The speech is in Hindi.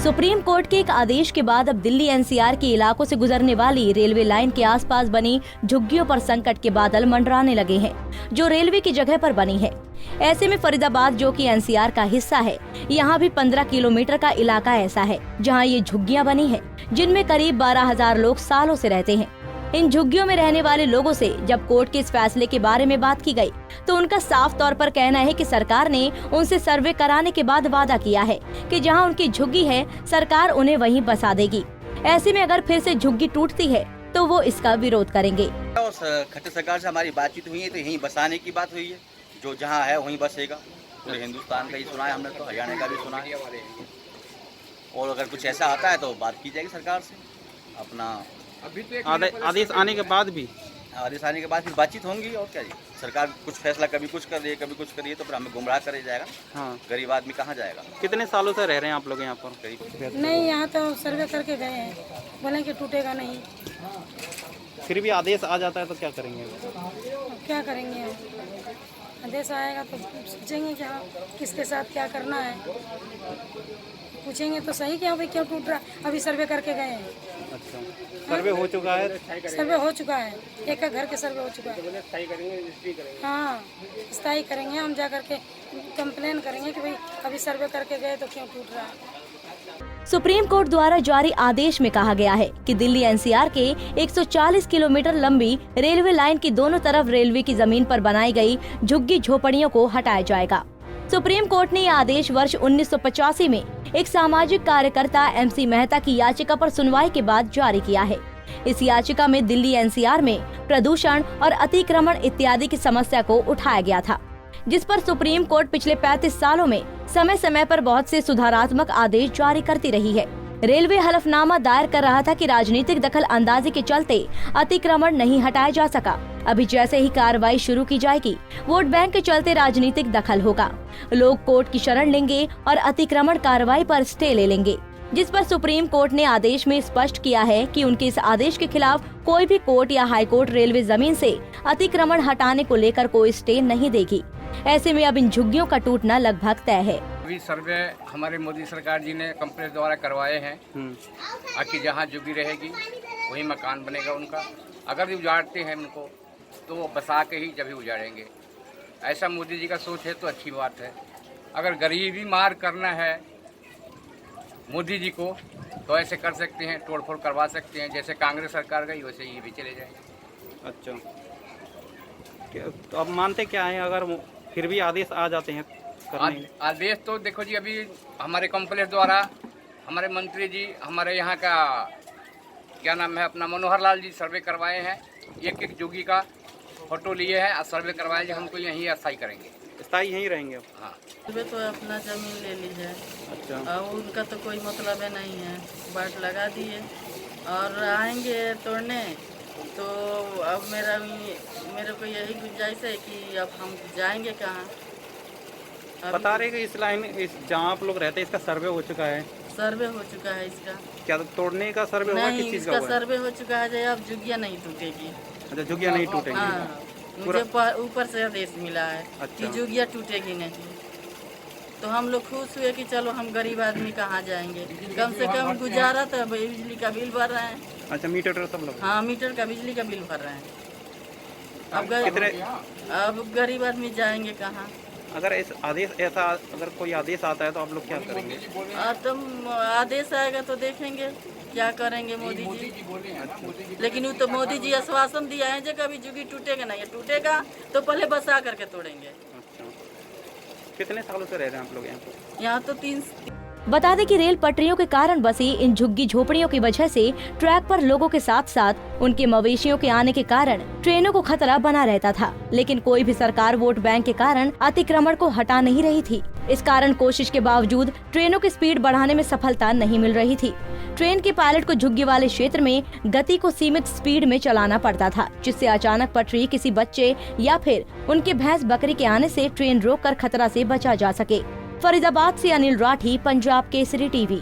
सुप्रीम कोर्ट के एक आदेश के बाद अब दिल्ली एनसीआर के इलाकों से गुजरने वाली रेलवे लाइन के आसपास बनी झुग्गियों पर संकट के बादल मंडराने लगे हैं, जो रेलवे की जगह पर बनी है। ऐसे में फरीदाबाद, जो कि एनसीआर का हिस्सा है, यहाँ भी 15 किलोमीटर का इलाका ऐसा है जहाँ ये झुग्गियाँ बनी है, जिनमें करीब 12,000 लोग सालों से रहते हैं। इन झुग्गियों में रहने वाले लोगों से जब कोर्ट के इस फैसले के बारे में बात की गई, तो उनका साफ तौर पर कहना है कि सरकार ने उनसे सर्वे कराने के बाद वादा किया है कि जहां उनकी झुग्गी है, सरकार उन्हें वहीं बसा देगी। ऐसे में अगर फिर से झुग्गी टूटती है तो वो इसका विरोध करेंगे। खट्टर सरकार से हमारी बातचीत हुई है, तो यहीं बसाने की बात हुई है। जो जहाँ है वहीं बसेगा। पूरे हिंदुस्तान का ही सुना है हमने, तो हरियाणा का भी सुना है। और अगर कुछ ऐसा आता है तो बात की जाएगी सरकार से। अपना आदेश आने के बाद भी फिर बातचीत होंगी। और क्या जी, सरकार कुछ फैसला कभी कुछ कर रही है, कभी कुछ कर रही है, तो फिर हमें गुमराह करे जाएगा। हाँ, गरीब आदमी कहाँ जाएगा। कितने सालों से रह रहे हैं आप लोग यहाँ पर? करीब नहीं, यहाँ तो सर्वे करके गए हैं, बोले कि टूटेगा नहीं। फिर भी आदेश आ जाता है तो क्या करेंगे? क्या करेंगे, आदेश आएगा तो सोचेंगे कि हाँ किसके साथ क्या करना है, पूछेंगे तो सही कि हाँ भाई क्यों टूट रहा। अभी सर्वे करके गए हैं। अच्छा, सर्वे हो चुका है? सर्वे हो चुका है, एक घर के सर्वे हो चुका है। हाँ, स्थायी करेंगे, हम जा करके कंप्लेन करेंगे कि भाई अभी सर्वे करके गए तो क्यों टूट रहा है। सुप्रीम कोर्ट द्वारा जारी आदेश में कहा गया है कि दिल्ली एनसीआर के 140 किलोमीटर लंबी रेलवे लाइन की दोनों तरफ रेलवे की जमीन पर बनाई गई झुग्गी झोपड़ियों को हटाया जाएगा। सुप्रीम कोर्ट ने यह आदेश वर्ष 1985 में एक सामाजिक कार्यकर्ता MC मेहता की याचिका पर सुनवाई के बाद जारी किया है। इस याचिका में दिल्ली एनसीआर में प्रदूषण और अतिक्रमण इत्यादि की समस्या को उठाया गया था, जिस पर सुप्रीम कोर्ट पिछले 35 सालों में समय समय पर बहुत से सुधारात्मक आदेश जारी करती रही है। रेलवे हलफनामा दायर कर रहा था कि राजनीतिक दखल अंदाजी के चलते अतिक्रमण नहीं हटाया जा सका। अभी जैसे ही कार्रवाई शुरू की जाएगी, वोट बैंक के चलते राजनीतिक दखल होगा। लोग कोर्ट की शरण लेंगे और अतिक्रमण कार्रवाई पर स्टे ले लेंगे, जिस पर सुप्रीम कोर्ट ने आदेश में स्पष्ट किया है कि उनके इस आदेश के खिलाफ कोई भी कोर्ट या हाई कोर्ट रेलवे जमीन से अतिक्रमण हटाने को लेकर कोई स्टे नहीं देगी। ऐसे में अब इन झुग्गियों का टूटना लगभग तय है। अभी सर्वे हमारे मोदी सरकार जी ने कंपनी द्वारा करवाए हैं कि जहाँ झुग्गी रहेगी वही मकान बनेगा उनका। अगर भी उजाड़ते हैं उनको तो वो बसा के ही जब ही उजाड़ेंगे। ऐसा मोदी जी का सोच है तो अच्छी बात है। अगर गरीबी मार करना है मोदी जी को तो ऐसे कर सकते हैं, तोड़फोड़ करवा सकते हैं। जैसे कांग्रेस सरकार गई वैसे ये भी चले जाएंगे। अच्छा, तो अब मानते क्या है अगर फिर भी आदेश आ जाते हैं? आदेश तो देखो जी, अभी हमारे कॉम्प्लेक्स द्वारा हमारे मंत्री जी, हमारे यहाँ का क्या नाम है अपना मनोहर लाल जी सर्वे करवाए हैं। एक झुग्गी का फोटो लिए हैं और सर्वे करवाए जी, हमको यहीं अस्थायी करेंगे। स्थायी यहीं रहेंगे? हाँ, तो अपना जमीन ले लीजिए। अच्छा, और उनका तो कोई मतलब है नहीं है, बाट लगा दिए और आएंगे तोड़ने। तो अब मेरे को यही गुंजाइश है कि अब हम जाएंगे कहाँ। बता रहे कि इस लाइन जहाँ आप लोग रहते हैं इसका सर्वे हो चुका है? सर्वे हो चुका है इसका। क्या तोड़ने का सर्वे हुआ? किस चीज़ का हुआ? सर्वे हो चुका है, अब झुग्गियाँ नहीं टूटेगी। अच्छा, झुग्गियाँ नहीं टूटेंगी? हाँ, मुझे ऊपर से आदेश मिला है कि झुग्गियाँ टूटेगी नहीं। तो हम लोग खुश हुए कि चलो हम गरीब आदमी कहाँ जाएंगे, कम से कम गुजारा तो बिजली का बिल भर रहे हैं। अच्छा, मीटर सब लोग? हाँ, मीटर का बिजली का बिल भर रहे हैं। अब गरीब आदमी जाएंगे कहाँ? अगर अगर कोई आदेश आता है तो आप लोग क्या करेंगे? तो आदेश आएगा तो देखेंगे क्या करेंगे मोदी जी। लेकिन वो तो मोदी जी आश्वासन दिया है जो कभी झुग्गी टूटेगा नहीं, टूटेगा तो पहले बसा करके तोड़ेंगे। अच्छा, कितने सालों से रह रहे हैं आप लोग यहाँ पर? यहाँ तो 3। बता दें कि रेल पटरियों के कारण बसी इन झुग्गी झोपड़ियों की वजह से ट्रैक पर लोगों के साथ साथ उनके मवेशियों के आने के कारण ट्रेनों को खतरा बना रहता था। लेकिन कोई भी सरकार वोट बैंक के कारण अतिक्रमण को हटा नहीं रही थी। इस कारण कोशिश के बावजूद ट्रेनों की स्पीड बढ़ाने में सफलता नहीं मिल रही थी। ट्रेन के पायलट को झुग्गी वाले क्षेत्र में गति को सीमित स्पीड में चलाना पड़ता था, जिससे अचानक पटरी किसी बच्चे या फिर उनके भैंस बकरी के आने से ट्रेन रोककर खतरा से बचा जा सके। फरीदाबाद से अनिल राठी, पंजाब केसरी टीवी।